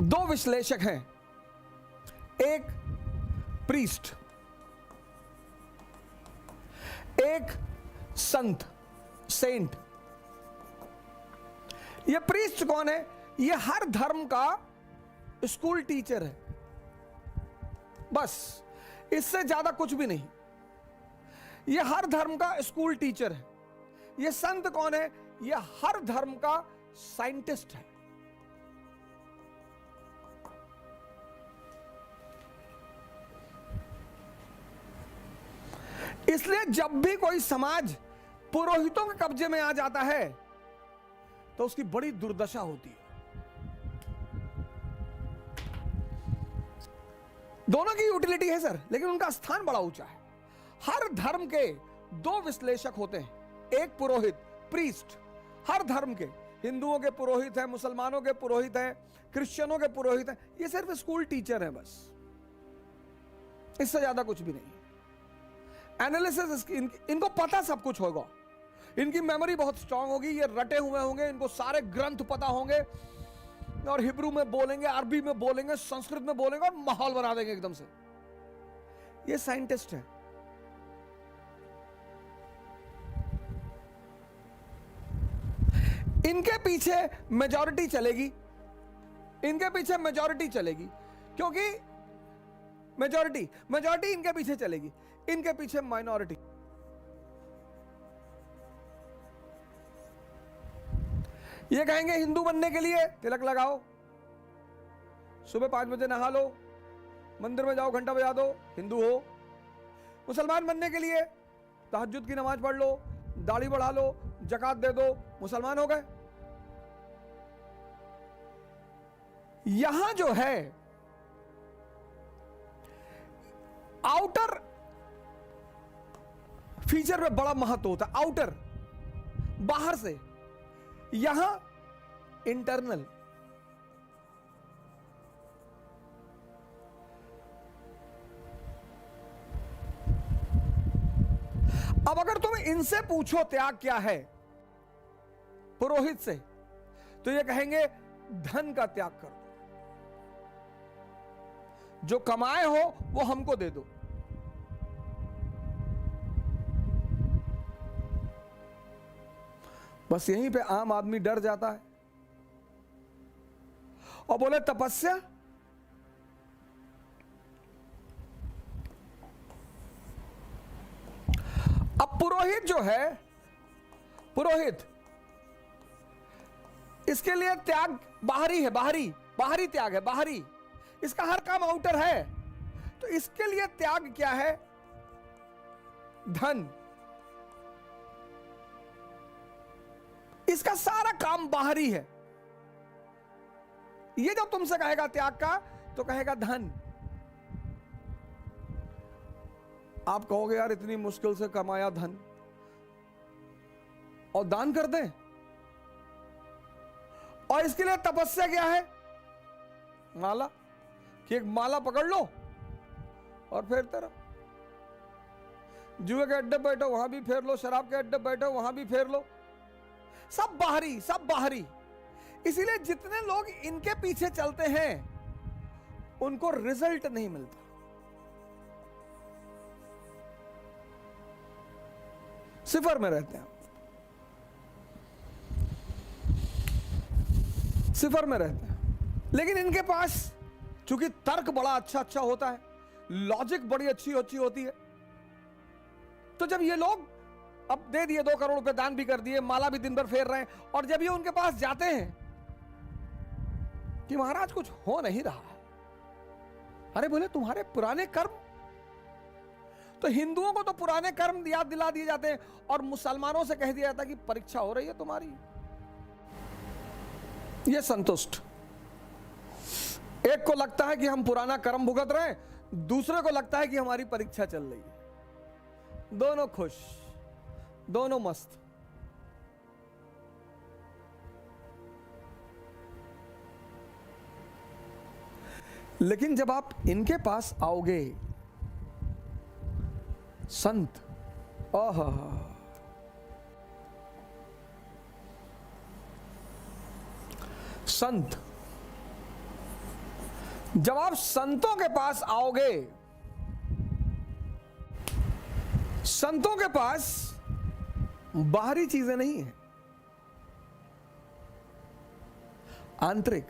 दो विश्लेषक हैं, एक प्रीस्ट, एक संत, सेंट। ये प्रीस्ट कौन है? ये हर धर्म का स्कूल टीचर है, बस इससे ज्यादा कुछ भी नहीं। ये हर धर्म का स्कूल टीचर है। ये संत कौन है? ये हर धर्म का साइंटिस्ट है। इसलिए जब भी कोई समाज पुरोहितों के कब्जे में आ जाता है तो उसकी बड़ी दुर्दशा होती है। दोनों की यूटिलिटी है सर, लेकिन उनका स्थान बड़ा ऊंचा है। हर धर्म के दो विश्लेषक होते हैं, एक पुरोहित, प्रीस्ट। हर धर्म के, हिंदुओं के पुरोहित हैं, मुसलमानों के पुरोहित हैं, क्रिश्चियनों के पुरोहित हैं। ये सिर्फ स्कूल टीचर हैं बस, इससे ज्यादा कुछ भी नहीं। एनालिसिस इनको पता सब कुछ होगा, इनकी मेमोरी बहुत स्ट्रांग होगी, ये रटे हुए होंगे, इनको सारे ग्रंथ पता होंगे और हिब्रू में बोलेंगे, अरबी में बोलेंगे, संस्कृत में बोलेंगे और माहौल बना देंगे एकदम से। ये साइंटिस्ट है। इनके पीछे मेजॉरिटी चलेगी, इनके पीछे मेजॉरिटी चलेगी, क्योंकि मेजॉरिटी इनके पीछे चलेगी, इनके पीछे माइनॉरिटी। ये कहेंगे हिंदू बनने के लिए तिलक लगाओ, सुबह 5 बजे नहा लो, मंदिर में जाओ, घंटा बजा दो, हिंदू हो। मुसलमान बनने के लिए तहज्जुद की नमाज पढ़ लो, दाढ़ी बढ़ा लो, जकात दे दो, मुसलमान हो गए। यहां जो है आउटर फीचर में बड़ा महत्व होता है, आउटर बाहर से, यहां इंटरनल। अब अगर तुम इनसे पूछो त्याग क्या है, पुरोहित से, तो ये कहेंगे धन का त्याग कर दो, जो कमाए हो वो हमको दे दो। बस यहीं पे आम आदमी डर जाता है और बोले तपस्या। अब पुरोहित जो है, पुरोहित, इसके लिए त्याग बाहरी है, बाहरी त्याग है, बाहरी। इसका हर काम आउटर है, तो इसके लिए त्याग क्या है? धन। इसका सारा काम बाहरी है। ये जब तुमसे कहेगा त्याग का, तो कहेगा धन। आप कहोगे यार इतनी मुश्किल से कमाया धन और दान कर दें, और इसके लिए तपस्या क्या है? माला, कि एक माला पकड़ लो और फेरते रहो। जुए के अड्डे बैठो वहां भी फेर लो, शराब के अड्डे बैठो वहां भी फेर लो। सब बाहरी, सब बाहरी। इसीलिए जितने लोग इनके पीछे चलते हैं उनको रिजल्ट नहीं मिलता। सिफर में रहते हैं, सिफर में रहते हैं। लेकिन इनके पास चूंकि तर्क बड़ा अच्छा होता है, लॉजिक बड़ी अच्छी होती है, तो जब ये लोग अब दे दिए, 2 करोड़ रुपए दान भी कर दिए, माला भी दिन भर फेर रहे हैं, और जब ये उनके पास जाते हैं कि महाराज कुछ हो नहीं रहा, अरे बोले तुम्हारे पुराने कर्म। तो हिंदुओं को तो पुराने कर्म याद दिला दिए जाते हैं, और मुसलमानों से कह दिया जाता है कि परीक्षा हो रही है तुम्हारी। ये संतुष्ट। एक को लगता है कि हम पुराना कर्म भुगत रहे हैं, दूसरे को लगता है कि हमारी परीक्षा चल रही है। दोनों खुश, दोनों मस्त। लेकिन जब आप इनके पास आओगे, संत, आहा, संत जब आप संतों के पास आओगे, संतों के पास बाहरी चीजें नहीं है, आंतरिक।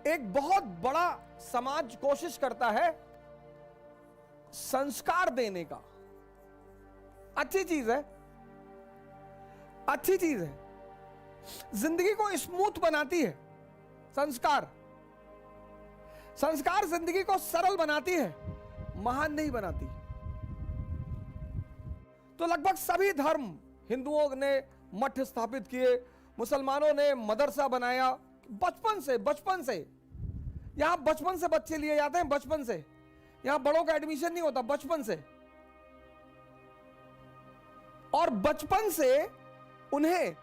एक बहुत बड़ा समाज कोशिश करता है संस्कार देने का। अच्छी चीज है, अच्छी चीज है, जिंदगी को स्मूथ बनाती है संस्कार। संस्कार जिंदगी को सरल बनाती है, महान नहीं बनाती। तो लगभग सभी धर्म, हिंदुओं ने मठ स्थापित किए, मुसलमानों ने मदरसा बनाया। बचपन से यहां बचपन से बच्चे लिए जाते हैं, बचपन से यहां बड़ों का एडमिशन नहीं होता, बचपन से। और बचपन से उन्हें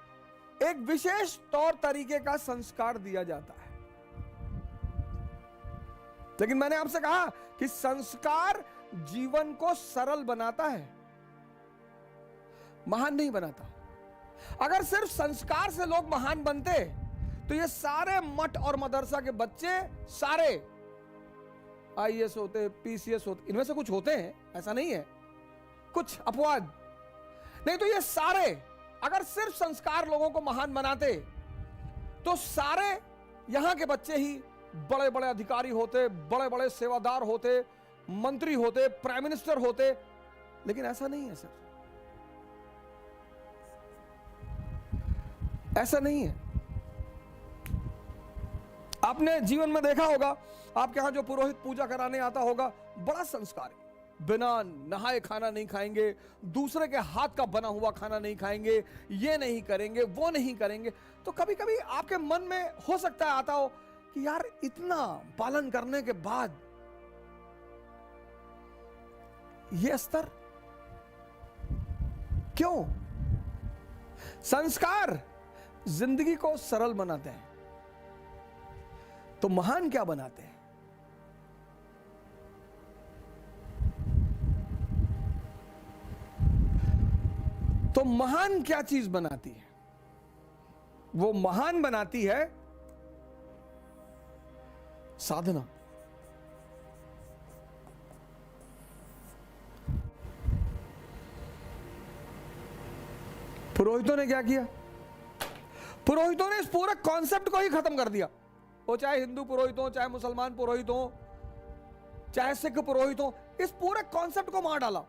एक विशेष तौर तरीके का संस्कार दिया जाता है। लेकिन मैंने आपसे कहा कि संस्कार जीवन को सरल बनाता है, महान नहीं बनाता। अगर सिर्फ संस्कार से लोग महान बनते तो ये सारे मठ और मदरसा के बच्चे सारे आईएएस होते, पीसीएस होते। इनमें से कुछ होते हैं, ऐसा नहीं है, कुछ अपवाद नहीं। तो ये सारे अगर सिर्फ संस्कार लोगों को महान बनाते तो सारे यहां के बच्चे ही बड़े बड़े अधिकारी होते, बड़े बड़े सेवादार होते, मंत्री होते, प्राइम मिनिस्टर होते। लेकिन ऐसा नहीं है सर, ऐसा नहीं है। आपने जीवन में देखा होगा, आपके यहां जो पुरोहित पूजा कराने आता होगा, बड़ा संस्कारी, बिना नहाए खाना नहीं खाएंगे, दूसरे के हाथ का बना हुआ खाना नहीं खाएंगे, ये नहीं करेंगे, वो नहीं करेंगे। तो कभी कभी आपके मन में हो सकता है आता हो कि यार इतना पालन करने के बाद ये स्तर क्यों? संस्कार जिंदगी को सरल बनाते हैं, तो महान क्या बनाते हैं? तो महान क्या चीज बनाती है? वो महान बनाती है साधना। पुरोहितों ने क्या किया? पुरोहितों ने इस पूरे कॉन्सेप्ट को ही खत्म कर दिया। वो चाहे हिंदू पुरोहित हो, चाहे मुसलमान पुरोहित हो, चाहे सिख पुरोहित हो, इस पूरे कॉन्सेप्ट को मार डाला।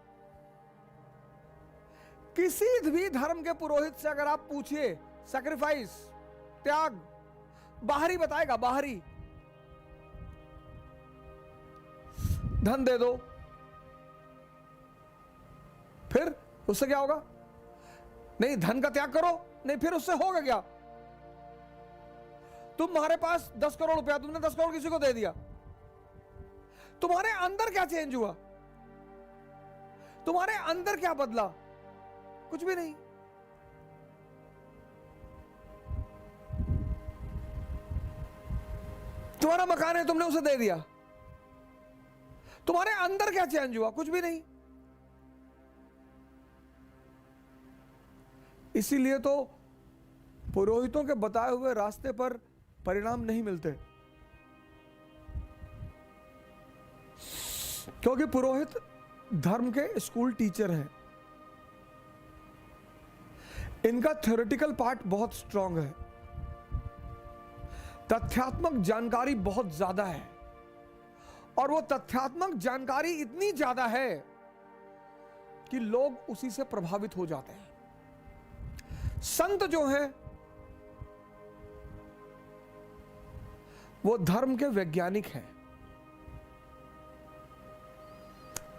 किसी भी धर्म के पुरोहित से अगर आप पूछिए, सैक्रिफाइस, त्याग, बाहरी बताएगा, बाहरी। धन दे दो, फिर उससे क्या होगा? नहीं, धन का त्याग करो, नहीं, फिर उससे होगा क्या? तुम्हारे पास 10 करोड़ रुपया, तुमने 10 करोड़ किसी को दे दिया, तुम्हारे अंदर क्या चेंज हुआ? तुम्हारे अंदर क्या बदला? कुछ भी नहीं। तुम्हारा मकान है, तुमने उसे दे दिया, तुम्हारे अंदर क्या चेंज हुआ? कुछ भी नहीं। इसीलिए तो पुरोहितों के बताए हुए रास्ते पर परिणाम नहीं मिलते, क्योंकि पुरोहित धर्म के स्कूल टीचर हैं। इनका थ्योरेटिकल पार्ट बहुत स्ट्रांग है, तथ्यात्मक जानकारी बहुत ज्यादा है, और वो तथ्यात्मक जानकारी इतनी ज्यादा है कि लोग उसी से प्रभावित हो जाते हैं। संत जो है वो धर्म के वैज्ञानिक हैं।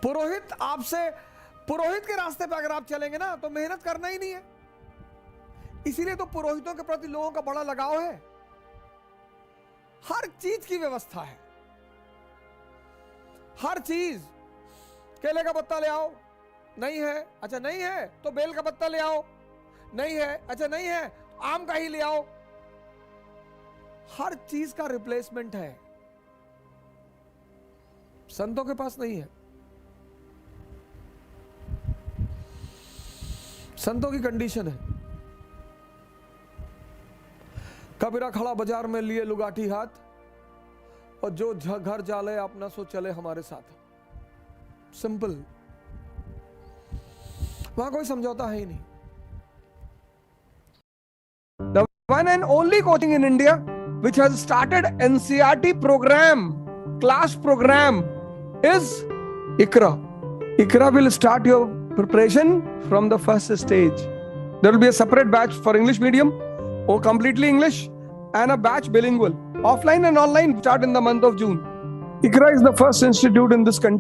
पुरोहित आपसे, पुरोहित के रास्ते पर अगर आप चलेंगे ना, तो मेहनत करना ही नहीं है। इसीलिए तो पुरोहितों के प्रति लोगों का बड़ा लगाव है। हर चीज की व्यवस्था है, हर चीज। केले का पत्ता ले आओ, नहीं है, अच्छा नहीं है तो बेल का पत्ता ले आओ, नहीं है, अच्छा नहीं है आम का ही ले आओ। हर चीज का रिप्लेसमेंट है, संतों के पास नहीं है। संतों की कंडीशन है, कबीरा खड़ा बाजार में लिए लुगाटी हाथ, और जो घर जाले अपना सो चले हमारे साथ। सिंपल, वहां कोई समझौता है ही नहीं। The one and only coaching in India which has started NCERT program, class program, is ICRA. ICRA will start your preparation from the first stage. There will be a separate batch for English medium or completely English, and a batch bilingual. Offline and online start in the month of June. ICRA is the first institute in this country